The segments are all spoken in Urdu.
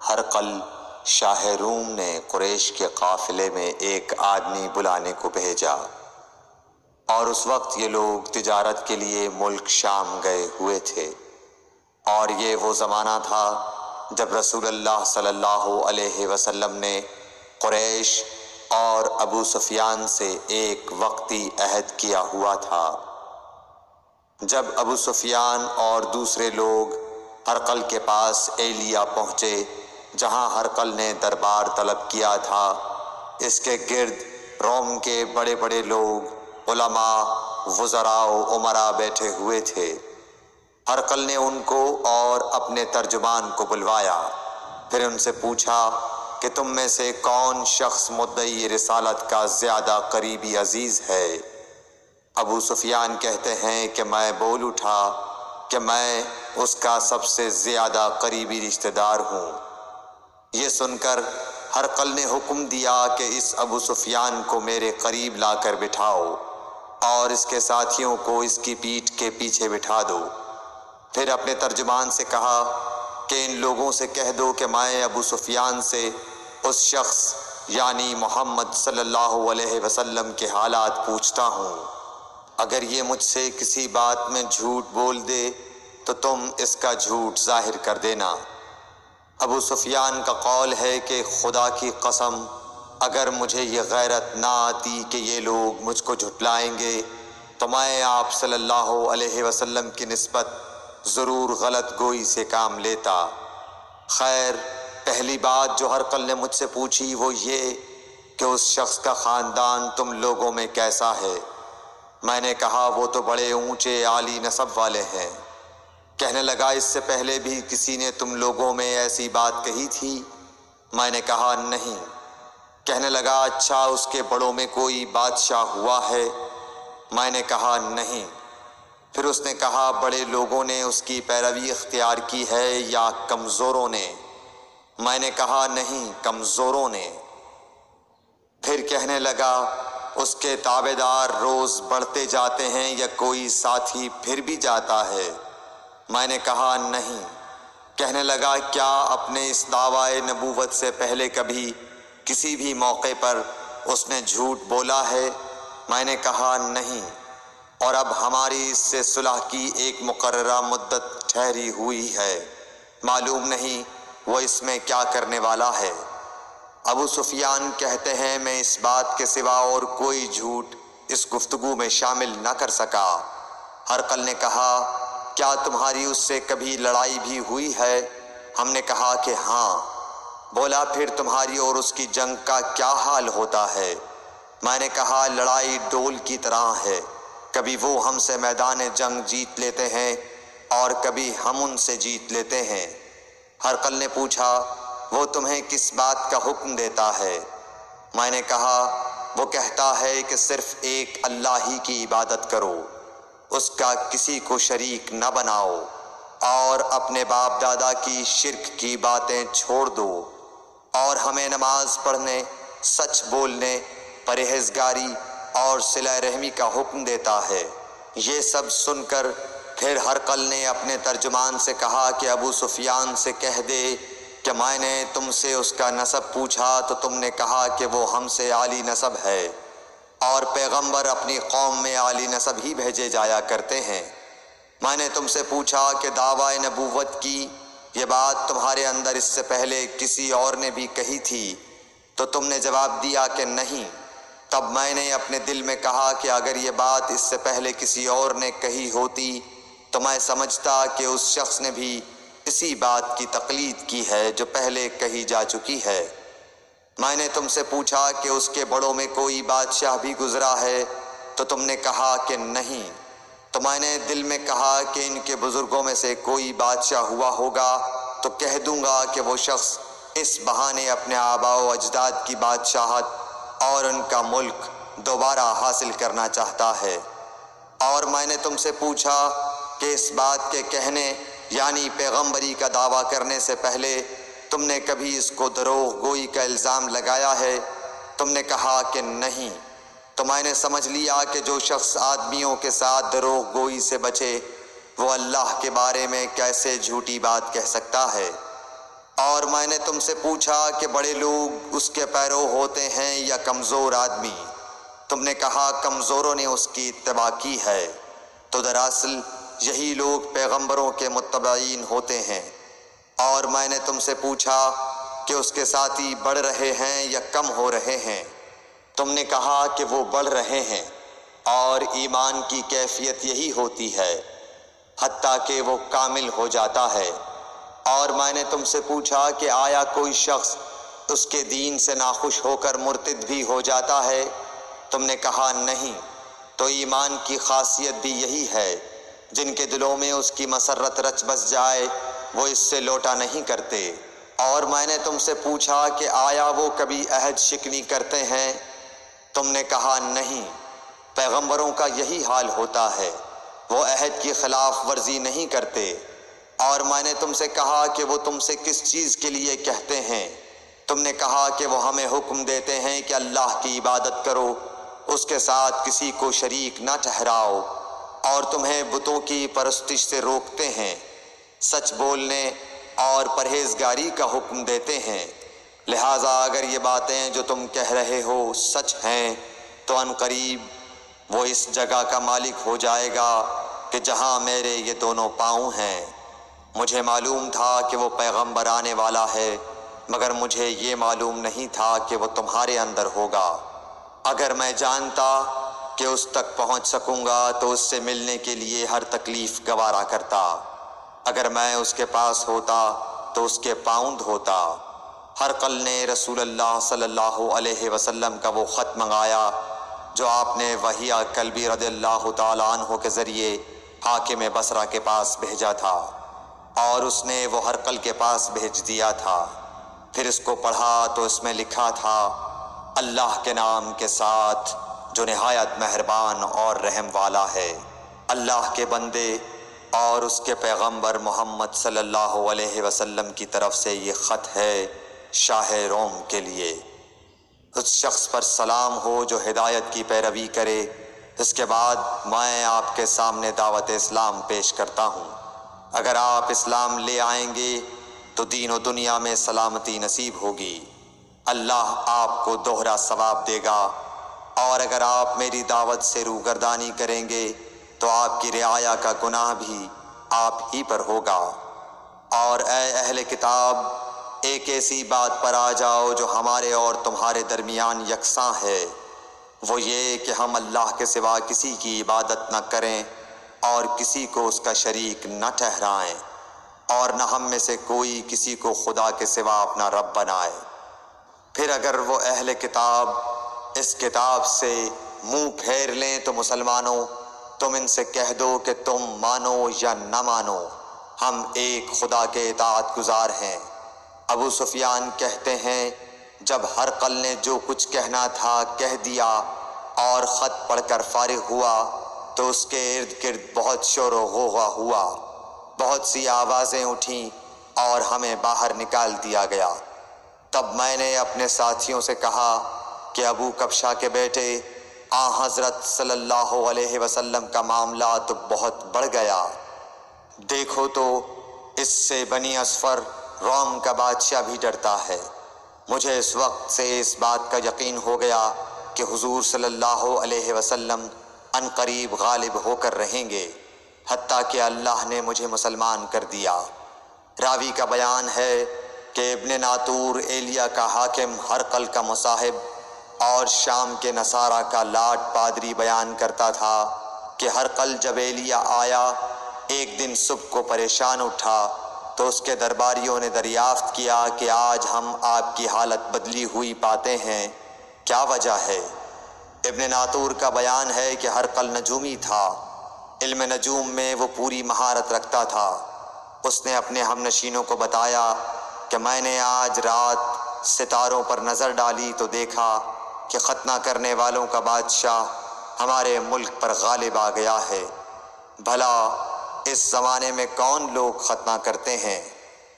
ہرقل شاہ روم نے قریش کے قافلے میں ایک آدمی بلانے کو بھیجا، اور اس وقت یہ لوگ تجارت کے لیے ملک شام گئے ہوئے تھے، اور یہ وہ زمانہ تھا جب رسول اللہ صلی اللہ علیہ وسلم نے قریش اور ابو سفیان سے ایک وقتی عہد کیا ہوا تھا۔ جب ابو سفیان اور دوسرے لوگ ہرقل کے پاس ایلیا پہنچے جہاں ہرقل نے دربار طلب کیا تھا، اس کے گرد روم کے بڑے بڑے لوگ، علماء، وزراء و امراء بیٹھے ہوئے تھے۔ ہرقل نے ان کو اور اپنے ترجمان کو بلوایا، پھر ان سے پوچھا کہ تم میں سے کون شخص مدعی رسالت کا زیادہ قریبی عزیز ہے؟ ابو سفیان کہتے ہیں کہ میں بول اٹھا کہ میں اس کا سب سے زیادہ قریبی رشتہ دار ہوں۔ یہ سن کر ہرقل نے حکم دیا کہ اس ابو سفیان کو میرے قریب لا کر بٹھاؤ اور اس کے ساتھیوں کو اس کی پیٹھ کے پیچھے بٹھا دو۔ پھر اپنے ترجمان سے کہا کہ ان لوگوں سے کہہ دو کہ میں ابو سفیان سے اس شخص یعنی محمد صلی اللہ علیہ وسلم کے حالات پوچھتا ہوں، اگر یہ مجھ سے کسی بات میں جھوٹ بول دے تو تم اس کا جھوٹ ظاہر کر دینا۔ ابو سفیان کا قول ہے کہ خدا کی قسم اگر مجھے یہ غیرت نہ آتی کہ یہ لوگ مجھ کو جھٹلائیں گے تو میں آپ صلی اللہ علیہ وسلم کی نسبت ضرور غلط گوئی سے کام لیتا۔ خیر، پہلی بات جو ہرقل نے مجھ سے پوچھی وہ یہ کہ اس شخص کا خاندان تم لوگوں میں کیسا ہے؟ میں نے کہا وہ تو بڑے اونچے عالی نسب والے ہیں۔ کہنے لگا اس سے پہلے بھی کسی نے تم لوگوں میں ایسی بات کہی تھی؟ میں نے کہا نہیں۔ کہنے لگا اچھا اس کے بڑوں میں کوئی بادشاہ ہوا ہے؟ میں نے کہا نہیں۔ پھر اس نے کہا بڑے لوگوں نے اس کی پیروی اختیار کی ہے یا کمزوروں نے؟ میں نے کہا نہیں، کمزوروں نے۔ پھر کہنے لگا اس کے تابعدار روز بڑھتے جاتے ہیں یا کوئی ساتھی پھر بھی جاتا ہے؟ میں نے کہا نہیں۔ کہنے لگا کیا اپنے اس دعویٰ نبوت سے پہلے کبھی کسی بھی موقع پر اس نے جھوٹ بولا ہے؟ میں نے کہا نہیں، اور اب ہماری اس سے صلح کی ایک مقررہ مدت ٹھہری ہوئی ہے، معلوم نہیں وہ اس میں کیا کرنے والا ہے۔ ابو سفیان کہتے ہیں میں اس بات کے سوا اور کوئی جھوٹ اس گفتگو میں شامل نہ کر سکا۔ ہرقل نے کہا کیا تمہاری اس سے کبھی لڑائی بھی ہوئی ہے؟ ہم نے کہا کہ ہاں۔ بولا پھر تمہاری اور اس کی جنگ کا کیا حال ہوتا ہے؟ میں نے کہا لڑائی ڈول کی طرح ہے، کبھی وہ ہم سے میدان جنگ جیت لیتے ہیں اور کبھی ہم ان سے جیت لیتے ہیں۔ ہرقل نے پوچھا وہ تمہیں کس بات کا حکم دیتا ہے؟ میں نے کہا وہ کہتا ہے کہ صرف ایک اللہ ہی کی عبادت کرو، اس کا کسی کو شریک نہ بناؤ، اور اپنے باپ دادا کی شرک کی باتیں چھوڑ دو، اور ہمیں نماز پڑھنے، سچ بولنے، پرہیزگاری اور صلہ رحمی کا حکم دیتا ہے۔ یہ سب سن کر پھر ہرقل نے اپنے ترجمان سے کہا کہ ابو سفیان سے کہہ دے کہ میں نے تم سے اس کا نسب پوچھا تو تم نے کہا کہ وہ ہم سے عالی نسب ہے، اور پیغمبر اپنی قوم میں عالی نسب ہی بھیجے جایا کرتے ہیں۔ میں نے تم سے پوچھا کہ دعویٰ نبوت کی یہ بات تمہارے اندر اس سے پہلے کسی اور نے بھی کہی تھی؟ تو تم نے جواب دیا کہ نہیں۔ تب میں نے اپنے دل میں کہا کہ اگر یہ بات اس سے پہلے کسی اور نے کہی ہوتی تو میں سمجھتا کہ اس شخص نے بھی اسی بات کی تقلید کی ہے جو پہلے کہی جا چکی ہے۔ میں نے تم سے پوچھا کہ اس کے بڑوں میں کوئی بادشاہ بھی گزرا ہے تو تم نے کہا کہ نہیں۔ تو میں نے دل میں کہا کہ ان کے بزرگوں میں سے کوئی بادشاہ ہوا ہوگا تو کہہ دوں گا کہ وہ شخص اس بہانے اپنے آباء و اجداد کی بادشاہت اور ان کا ملک دوبارہ حاصل کرنا چاہتا ہے۔ اور میں نے تم سے پوچھا کہ اس بات کے کہنے یعنی پیغمبری کا دعویٰ کرنے سے پہلے تم نے کبھی اس کو دروغ گوئی کا الزام لگایا ہے؟ تم نے کہا کہ نہیں۔ تو میں نے سمجھ لیا کہ جو شخص آدمیوں کے ساتھ دروغ گوئی سے بچے وہ اللہ کے بارے میں کیسے جھوٹی بات کہہ سکتا ہے۔ اور میں نے تم سے پوچھا کہ بڑے لوگ اس کے پیرو ہوتے ہیں یا کمزور آدمی؟ تم نے کہا کمزوروں نے اس کی اتباع کی ہے۔ تو دراصل یہی لوگ پیغمبروں کے متبعین ہوتے ہیں۔ اور میں نے تم سے پوچھا کہ اس کے ساتھی بڑھ رہے ہیں یا کم ہو رہے ہیں؟ تم نے کہا کہ وہ بڑھ رہے ہیں، اور ایمان کی کیفیت یہی ہوتی ہے حتیٰ کہ وہ کامل ہو جاتا ہے۔ اور میں نے تم سے پوچھا کہ آیا کوئی شخص اس کے دین سے ناخوش ہو کر مرتد بھی ہو جاتا ہے؟ تم نے کہا نہیں۔ تو ایمان کی خاصیت بھی یہی ہے، جن کے دلوں میں اس کی مسرت رچ بس جائے وہ اس سے لوٹا نہیں کرتے۔ اور میں نے تم سے پوچھا کہ آیا وہ کبھی عہد شکنی کرتے ہیں؟ تم نے کہا نہیں۔ پیغمبروں کا یہی حال ہوتا ہے، وہ عہد کی خلاف ورزی نہیں کرتے۔ اور میں نے تم سے کہا کہ وہ تم سے کس چیز کے لیے کہتے ہیں؟ تم نے کہا کہ وہ ہمیں حکم دیتے ہیں کہ اللہ کی عبادت کرو، اس کے ساتھ کسی کو شریک نہ ٹھہراؤ، اور تمہیں بتوں کی پرستش سے روکتے ہیں، سچ بولنے اور پرہیزگاری کا حکم دیتے ہیں۔ لہٰذا اگر یہ باتیں جو تم کہہ رہے ہو سچ ہیں تو ان قریب وہ اس جگہ کا مالک ہو جائے گا کہ جہاں میرے یہ دونوں پاؤں ہیں۔ مجھے معلوم تھا کہ وہ پیغمبر آنے والا ہے، مگر مجھے یہ معلوم نہیں تھا کہ وہ تمہارے اندر ہوگا۔ اگر میں جانتا کہ اس تک پہنچ سکوں گا تو اس سے ملنے کے لیے ہر تکلیف گوارا کرتا۔ اگر میں اس کے پاس ہوتا تو اس کے پاؤں دھوتا۔ ہرقل نے رسول اللہ صلی اللہ علیہ وسلم کا وہ خط منگایا جو آپ نے وحیہ کلبی رضی اللہ تعالیٰ عنہ کے ذریعے حاکم بصرہ کے پاس بھیجا تھا، اور اس نے وہ ہرقل کے پاس بھیج دیا تھا۔ پھر اس کو پڑھا تو اس میں لکھا تھا، اللہ کے نام کے ساتھ جو نہایت مہربان اور رحم والا ہے۔ اللہ کے بندے اور اس کے پیغمبر محمد صلی اللہ علیہ وسلم کی طرف سے یہ خط ہے شاہ روم کے لیے۔ اس شخص پر سلام ہو جو ہدایت کی پیروی کرے۔ اس کے بعد میں آپ کے سامنے دعوت اسلام پیش کرتا ہوں۔ اگر آپ اسلام لے آئیں گے تو دین و دنیا میں سلامتی نصیب ہوگی، اللہ آپ کو دوہرا ثواب دے گا۔ اور اگر آپ میری دعوت سے روگردانی کریں گے تو آپ کی رعایا کا گناہ بھی آپ ہی پر ہوگا۔ اور اے اہل کتاب، ایک ایسی بات پر آ جاؤ جو ہمارے اور تمہارے درمیان یکساں ہے، وہ یہ کہ ہم اللہ کے سوا کسی کی عبادت نہ کریں اور کسی کو اس کا شریک نہ ٹھہرائیں، اور نہ ہم میں سے کوئی کسی کو خدا کے سوا اپنا رب بنائے۔ پھر اگر وہ اہل کتاب اس کتاب سے منہ پھیر لیں تو مسلمانوں، تم ان سے کہہ دو کہ تم مانو یا نہ مانو، ہم ایک خدا کے اطاعت گزار ہیں۔ ابو سفیان کہتے ہیں، جب ہرقل نے جو کچھ کہنا تھا کہہ دیا اور خط پڑھ کر فارغ ہوا تو اس کے ارد گرد بہت شور و غوغا ہوا، بہت سی آوازیں اٹھیں اور ہمیں باہر نکال دیا گیا۔ تب میں نے اپنے ساتھیوں سے کہا کہ ابو کبشہ کے بیٹے حضرت صلی اللہ علیہ وسلم کا معاملہ تو بہت بڑھ گیا۔ دیکھو تو اس سے بنی اصفر روم کا بادشاہ بھی ڈرتا ہے۔ مجھے اس وقت سے اس بات کا یقین ہو گیا کہ حضور صلی اللہ علیہ وسلم ان قریب غالب ہو کر رہیں گے، حتیٰ کہ اللہ نے مجھے مسلمان کر دیا۔ راوی کا بیان ہے کہ ابن ناطور ایلیا کا حاکم ہرقل کا مصاحب اور شام کے نصارہ کا لاٹ پادری بیان کرتا تھا کہ ہرقل جب ایلیا آیا ایک دن صبح کو پریشان اٹھا تو اس کے درباریوں نے دریافت کیا کہ آج ہم آپ کی حالت بدلی ہوئی پاتے ہیں، کیا وجہ ہے؟ ابن ناطور کا بیان ہے کہ ہرقل نجومی تھا، علم نجوم میں وہ پوری مہارت رکھتا تھا۔ اس نے اپنے ہم نشینوں کو بتایا کہ میں نے آج رات ستاروں پر نظر ڈالی تو دیکھا کہ ختنہ کرنے والوں کا بادشاہ ہمارے ملک پر غالب آ گیا ہے۔ بھلا اس زمانے میں کون لوگ ختنہ کرتے ہیں؟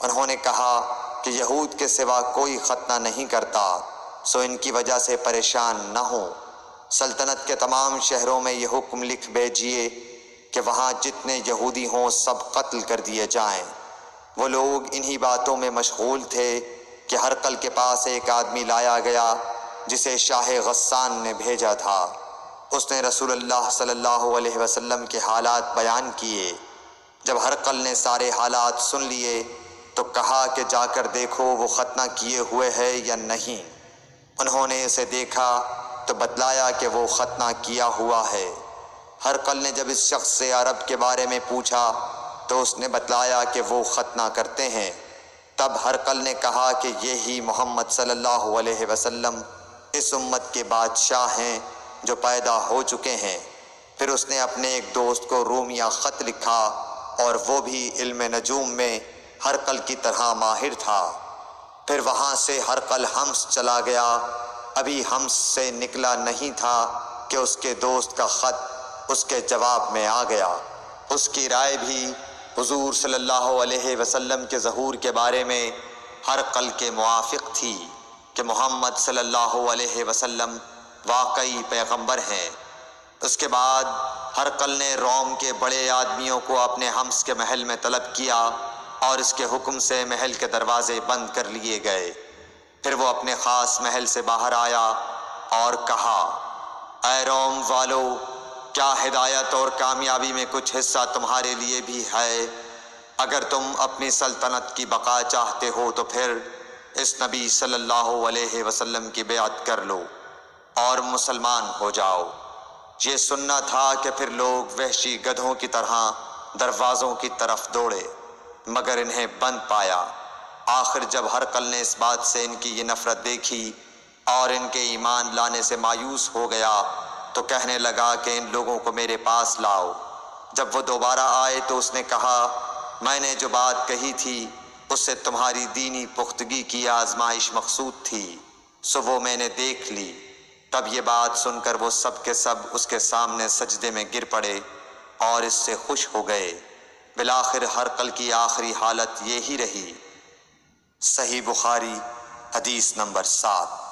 انہوں نے کہا کہ یہود کے سوا کوئی ختنہ نہیں کرتا، سو ان کی وجہ سے پریشان نہ ہوں۔ سلطنت کے تمام شہروں میں یہ حکم لکھ بھیجیے کہ وہاں جتنے یہودی ہوں سب قتل کر دیے جائیں۔ وہ لوگ انہی باتوں میں مشغول تھے کہ ہرقل کے پاس ایک آدمی لایا گیا جسے شاہ غسان نے بھیجا تھا۔ اس نے رسول اللہ صلی اللہ علیہ وسلم کے حالات بیان کیے۔ جب ہرقل نے سارے حالات سن لیے تو کہا کہ جا کر دیکھو وہ ختنہ کیے ہوئے ہے یا نہیں۔ انہوں نے اسے دیکھا تو بتلایا کہ وہ ختنہ کیا ہوا ہے۔ ہرقل نے جب اس شخص سے عرب کے بارے میں پوچھا تو اس نے بتلایا کہ وہ ختنہ کرتے ہیں۔ تب ہرقل نے کہا کہ یہی محمد صلی اللہ علیہ وسلم اس امت کے بادشاہ ہیں جو پیدا ہو چکے ہیں۔ پھر اس نے اپنے ایک دوست کو رومیہ خط لکھا اور وہ بھی علم نجوم میں ہرقل کی طرح ماہر تھا۔ پھر وہاں سے ہرقل حمص چلا گیا۔ ابھی حمص سے نکلا نہیں تھا کہ اس کے دوست کا خط اس کے جواب میں آ گیا۔ اس کی رائے بھی حضور صلی اللہ علیہ وسلم کے ظہور کے بارے میں ہرقل کے موافق تھی کہ محمد صلی اللہ علیہ وسلم واقعی پیغمبر ہیں۔ اس کے بعد ہرقل نے روم کے بڑے آدمیوں کو اپنے حمص کے محل میں طلب کیا اور اس کے حکم سے محل کے دروازے بند کر لیے گئے۔ پھر وہ اپنے خاص محل سے باہر آیا اور کہا، اے روم والو، کیا ہدایت اور کامیابی میں کچھ حصہ تمہارے لیے بھی ہے؟ اگر تم اپنی سلطنت کی بقا چاہتے ہو تو پھر اس نبی صلی اللہ علیہ وسلم کی بیعت کر لو اور مسلمان ہو جاؤ۔ یہ سننا تھا کہ پھر لوگ وحشی گدھوں کی طرح دروازوں کی طرف دوڑے مگر انہیں بند پایا۔ آخر جب ہرقل نے اس بات سے ان کی یہ نفرت دیکھی اور ان کے ایمان لانے سے مایوس ہو گیا تو کہنے لگا کہ ان لوگوں کو میرے پاس لاؤ۔ جب وہ دوبارہ آئے تو اس نے کہا، میں نے جو بات کہی تھی اس سے تمہاری دینی پختگی کی آزمائش مقصود تھی، سو وہ میں نے دیکھ لی۔ تب یہ بات سن کر وہ سب کے سب اس کے سامنے سجدے میں گر پڑے اور اس سے خوش ہو گئے۔ بالآخر ہرقل کی آخری حالت یہی رہی۔ صحیح بخاری حدیث نمبر 7۔